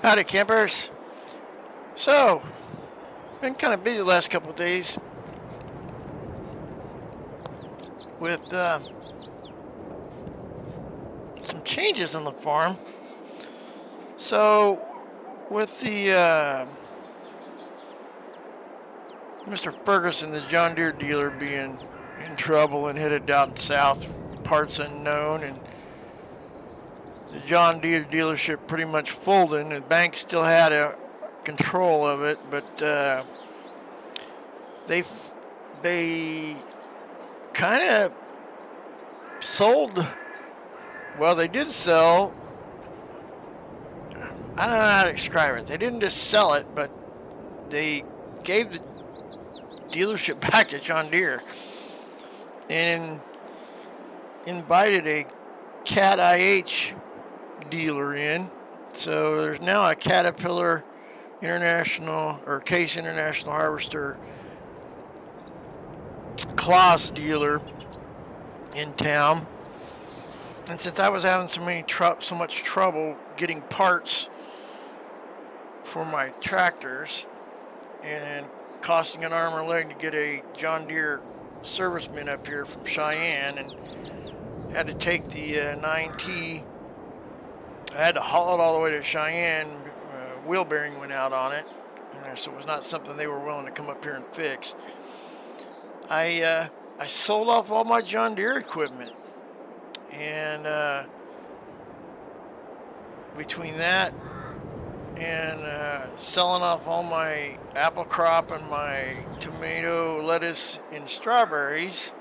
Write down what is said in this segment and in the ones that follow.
Howdy, campers. So, been kind of busy the last couple of days with some changes on the farm. So, with the Mr. Ferguson, the John Deere dealer, being in trouble and headed down south, parts unknown, and the John Deere dealership pretty much folding. The bank still had a control of it, but they kind of sold. Well, they did sell. I don't know how to describe it. They didn't just sell it, but they gave the dealership back to John Deere and invited a Cat IH dealer in. So there's now a Caterpillar International or Case International Harvester Claas dealer in town. And since I was having so much trouble getting parts for my tractors and costing an arm or leg to get a John Deere serviceman up here from Cheyenne, and had to take the 9T. I had to haul it all the way to Cheyenne. Wheel bearing went out on it, so it was not something they were willing to come up here and fix. I sold off all my John Deere equipment, and between that and selling off all my apple crop and my tomato, lettuce, and strawberries,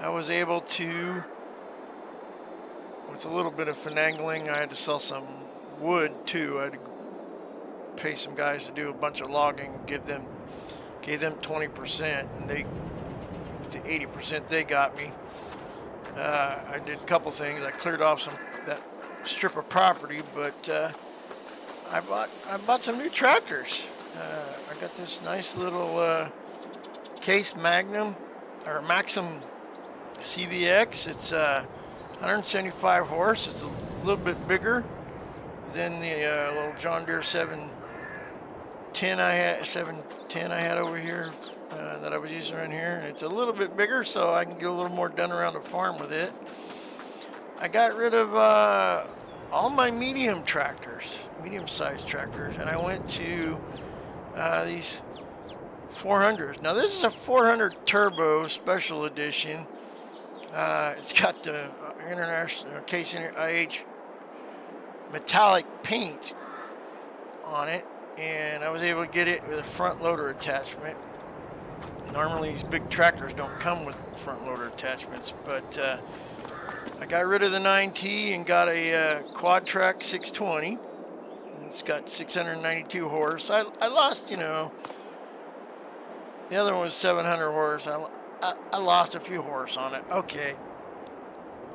I was able to, with a little bit of finagling, I had to sell some wood too. I had to pay some guys to do a bunch of logging, gave them 20%, and with the 80% they got me, I did a couple things. I cleared off that strip of property, but I bought some new tractors. I got this nice little Case Maxim CVX. It's 175 horse. It's a little bit bigger than the little John Deere 710 I had over here that I was using around here. And it's a little bit bigger, so I can get a little more done around the farm with it. I got rid of all my medium-sized tractors, and I went to these 400s. Now this is a 400 Turbo Special Edition. It's got the International Case IH metallic paint on it, and I was able to get it with a front loader attachment. Normally these big tractors don't come with front loader attachments, but I got rid of the 9T and got a Quad Track 620. It's got 692 horse. I lost, the other one was 700 horse. I lost a few horse on it. Okay.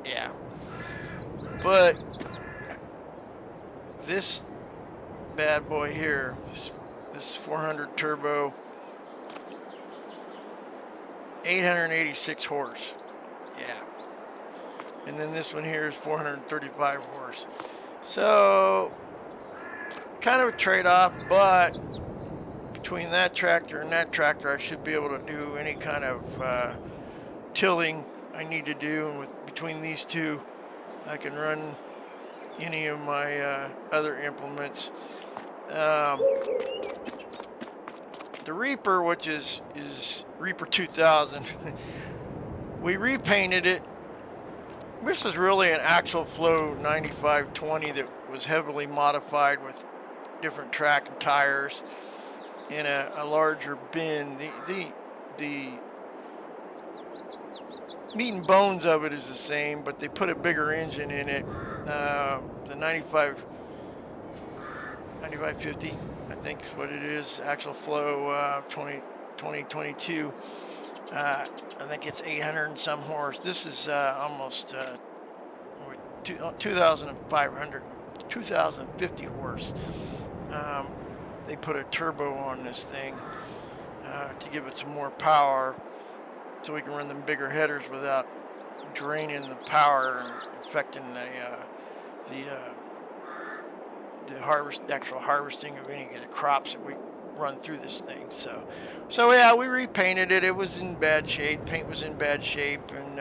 Yeah. But this bad boy here, this 400 Turbo, 886 horse. Yeah. And then this one here is 435 horse. So, kind of a trade-off, but between that tractor and that tractor, I should be able to do any kind of tilling I need to do. And between these two, I can run any of my other implements. The Reaper, which is Reaper 2000, we repainted it. This is really an Axiflow 9520 that was heavily modified with different track and tires in a larger bin. The meat and bones of it is the same, but they put a bigger engine in it. The 9550, I think is what it is. Axiflow 2022. I think it's 800 and some horse. This is almost 2,50 horse. They put a turbo on this thing to give it some more power, so we can run them bigger headers without draining the power and affecting the the actual harvesting of any of the crops that we run through this thing. So yeah, we repainted it. It was in bad shape. Paint was in bad shape, and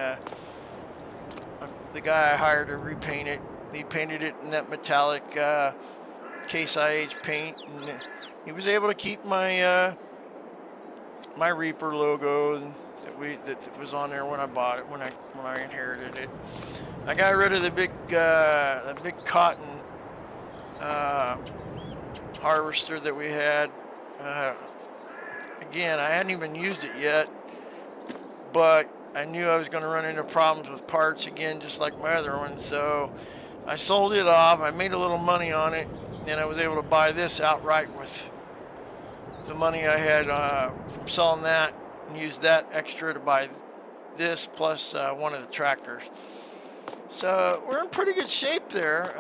the guy I hired to repaint it, he painted it in that metallic Case IH paint, and he was able to keep my my Reaper logo that was on there when I bought it, when I inherited it. I got rid of the big cotton harvester that we had. Again, I hadn't even used it yet, but I knew I was going to run into problems with parts again, just like my other one. So I sold it off. I made a little money on it, and I was able to buy this outright with the money I had from selling that, and use that extra to buy this plus one of the tractors. So we're in pretty good shape there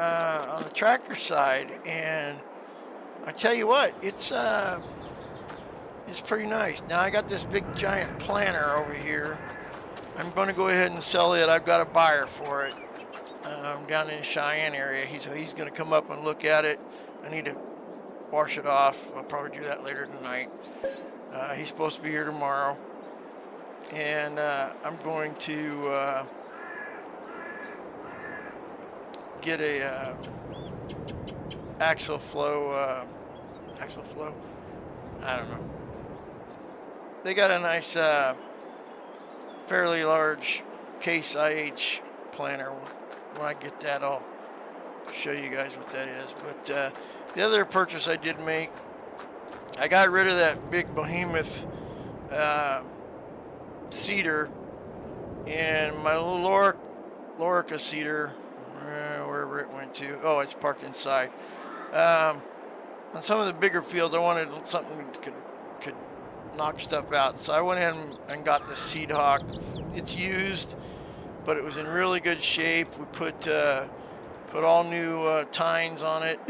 on the tractor side, and I tell you what, it's pretty nice. Now I got this big giant planter over here. I'm going to go ahead and sell it. I've got a buyer for it. Down in the Cheyenne area. He's going to come up and look at it. I need to wash it off. I'll probably do that later tonight. He's supposed to be here tomorrow, and I'm going to get a Axiflow. I don't know. They got a nice, fairly large Case IH planter. When I get that, I'll show you guys what that is. But the other purchase I did make, I got rid of that big behemoth seeder, and my little Lorica seeder, wherever it went to. Oh, it's parked inside. On some of the bigger fields, I wanted something that could knock stuff out. So I went ahead and got the Seed Hawk. It's used, but it was in really good shape. We put all new tines on it.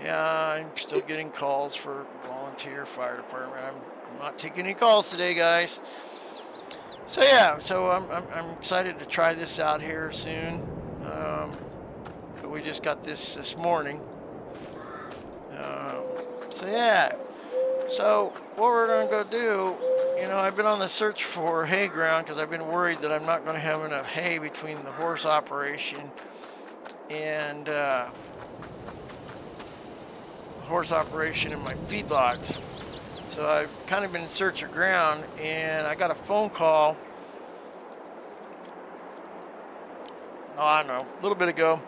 Yeah, I'm still getting calls for volunteer fire department. I'm not taking any calls today, guys. So yeah, I'm excited to try this out here soon. But we just got this morning. So yeah. So what we're going to go do, I've been on the search for hay ground because I've been worried that I'm not going to have enough hay between the horse operation and my feedlots. So I've kind of been in search of ground, and I got a phone call, I don't know, a little bit ago,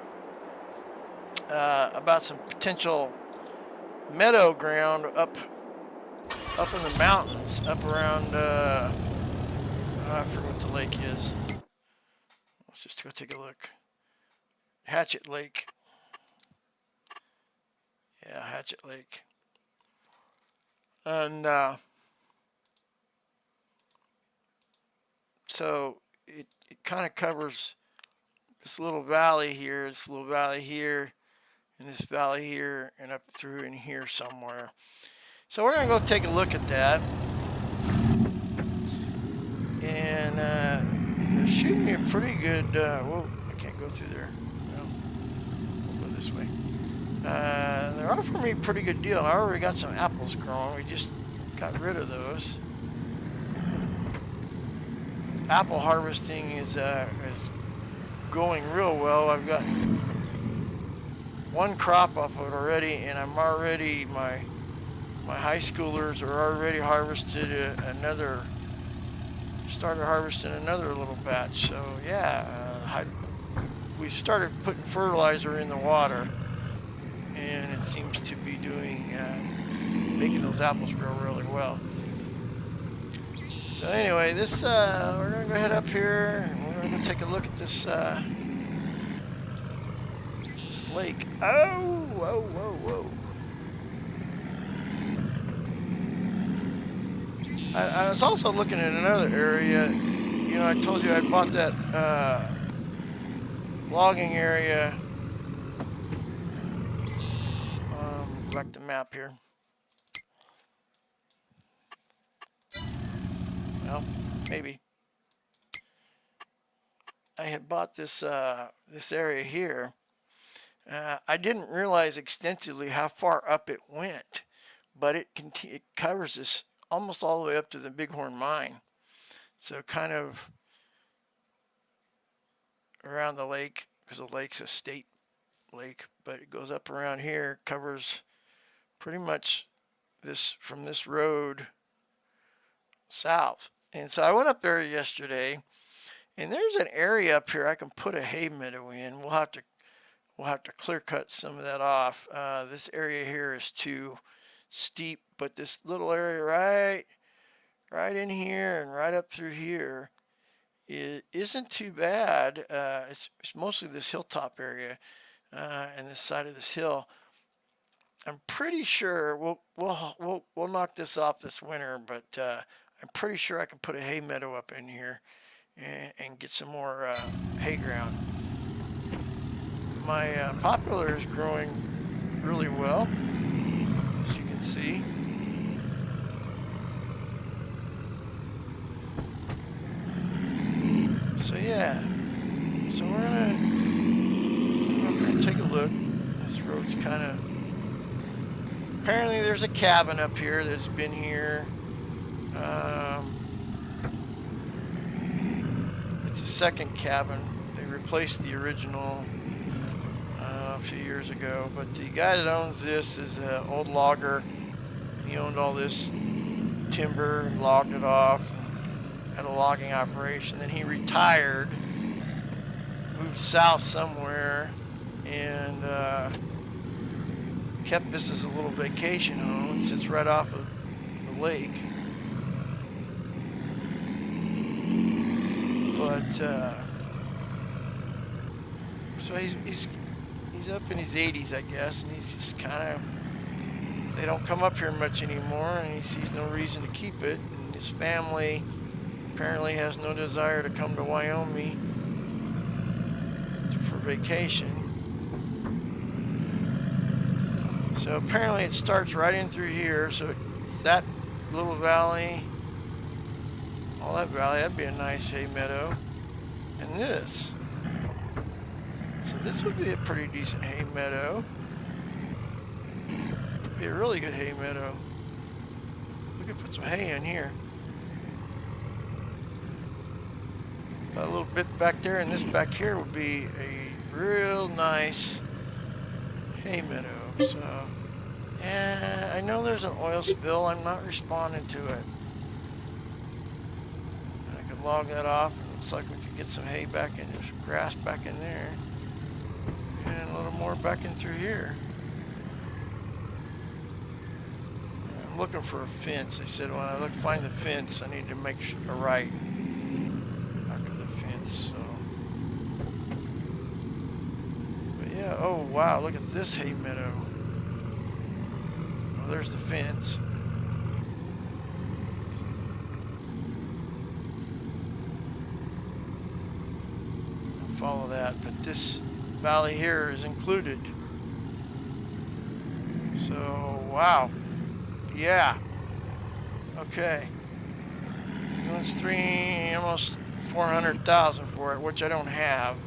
about some potential meadow ground up in the mountains, up around, I forget what the lake is. Let's just go take a look. Hatchet Lake. Yeah, Hatchet Lake. And so it kind of covers this little valley here, and this valley here, and up through in here somewhere. So we're going to go take a look at that. And they're shooting me a pretty good, whoa, I can't go through there. No, we'll go this way. They're offering me a pretty good deal. I already got some apples growing. We just got rid of those. Apple harvesting is going real well. I've gotten one crop off of it already, and I'm already, my high schoolers are already started harvesting another little batch. So yeah, we started putting fertilizer in the water, and it seems to be making those apples grow really well. So anyway, we're gonna go head up here, and we're gonna go take a look at this lake. Oh, whoa, whoa, whoa. I was also looking at another area. I told you I bought that logging area. Back to the map here. Well, maybe. I had bought this area here, I didn't realize extensively how far up it went, but it covers this almost all the way up to the Bighorn Mine. So kind of around the lake, because the lake's a state lake, but it goes up around here, covers pretty much this from this road south. And so I went up there yesterday, and there's an area up here I can put a hay meadow in. We'll have to clear cut some of that off. This area here is too steep, but this little area right in here and right up through here, it isn't too bad. It's mostly this hilltop area and this side of this hill. I'm pretty sure we'll knock this off this winter, but I'm pretty sure I can put a hay meadow up in here and get some more hay ground. My poplar is growing really well, as you can see. So yeah, so we're gonna take a look. This road's kind of, apparently there's a cabin up here that's been here. It's a second cabin. They replaced the original a few years ago, but the guy that owns this is an old logger. He owned all this timber and logged it off, and had a logging operation. Then he retired, moved south somewhere, and kept this as a little vacation home. It sits right off of the lake. But so he's up in his 80s, I guess, and he's just kind of, they don't come up here much anymore, and he sees no reason to keep it. And his family apparently has no desire to come to Wyoming for vacation. So apparently it starts right in through here. So it's that little valley, all that valley, that'd be a nice hay meadow. And this. So this would be a pretty decent hay meadow. It'd be a really good hay meadow. We could put some hay in here. A little bit back there, and this back here would be a real nice hay meadow. So, yeah, I know there's an oil spill. I'm not responding to it. I could log that off, and it looks like we could get some hay back in, there's grass back in there, and a little more back in through here. I'm looking for a fence. They said when I find the fence, I need to make a right after the fence. So, but yeah. Oh wow! Look at this hay meadow. Well, there's the fence. I'll follow that, but this valley here is included. So wow. Yeah. Okay. It's almost 400,000 for it, which I don't have,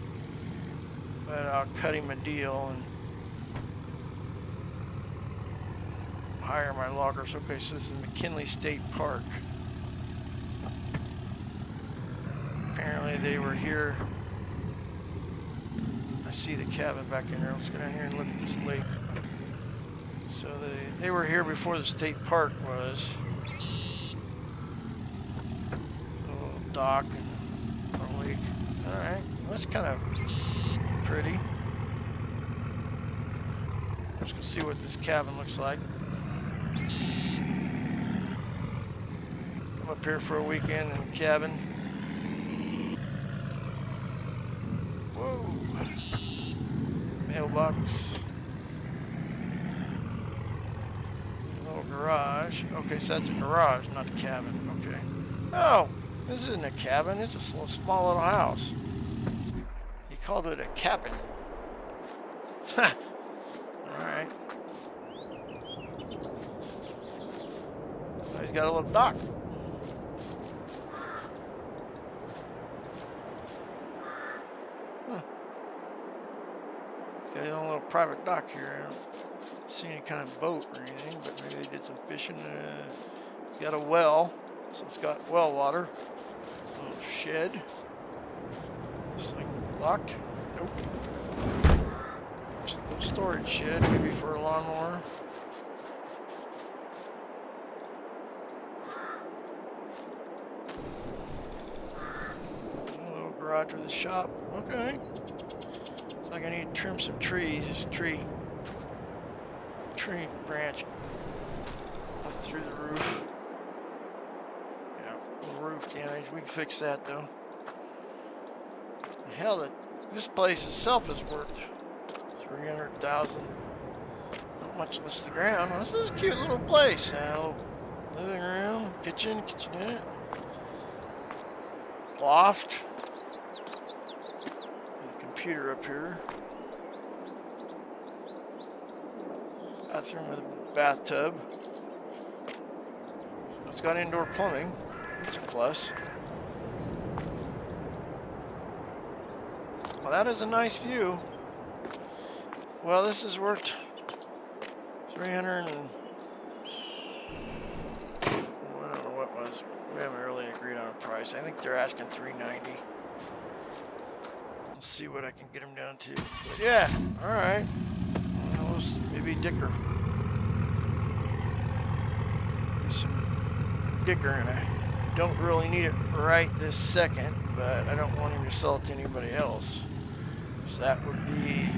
but I'll cut him a deal and hire my loggers. Okay, so this is McKinley State Park. Apparently they were here. I see the cabin back in there. Let's go down here and look at this lake. So they were here before the state park was. A little dock and a lake. Alright, well, that's kind of pretty. Let's go see what this cabin looks like. Come up here for a weekend in a cabin. Whoa. Mailbox. Garage. Okay, so that's a garage, not a cabin. Okay. Oh, this isn't a cabin. It's a small little house. He called it a cabin. Ha! Alright. He's got a little dock. Huh. He's Got his own little private dock here. I don't see any kind of boat or anything, but maybe they did some fishing. It's got a well, so it's got well water. A little shed. This thing locked? Nope. Just a little storage shed, maybe for a lawnmower. A little garage with a shop. Okay. Looks like I need to trim some trees. There's a tree branch up through the roof. Yeah, little roof damage. We can fix that though. Hell, this place itself is worth $300,000. Not much less the ground. Well, this is a cute little place. Living room, kitchenette, loft, and a computer up here. Bathroom with a bathtub. It's got indoor plumbing. That's a plus. Well, that is a nice view. Well, this is worth 300 and I don't know what it was. We haven't really agreed on a price. I think they're asking $390. I'll see what I can get them down to. But yeah, all right. Well, maybe dicker. Some dicker, and I don't really need it right this second, but I don't want him to sell it to anybody else. So that would be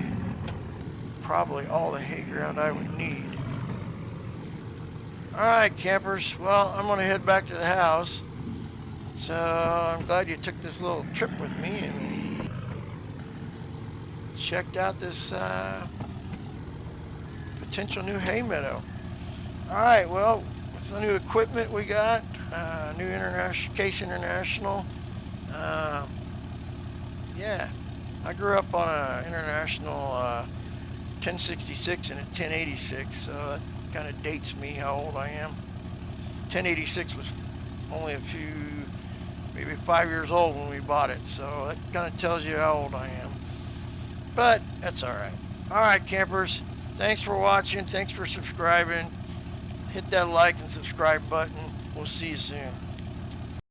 probably all the hay ground I would need. Alright, campers, well, I'm going to head back to the house. So I'm glad you took this little trip with me and checked out this potential new hay meadow. Alright, well, with the new equipment we got, new Case International, yeah, I grew up on an International 1066 and a 1086, so that kind of dates me how old I am. 1086 was only maybe 5 years old when we bought it, so that kind of tells you how old I am. But that's alright. Alright, campers, thanks for watching, thanks for subscribing. Hit that like and subscribe button. We'll see you soon.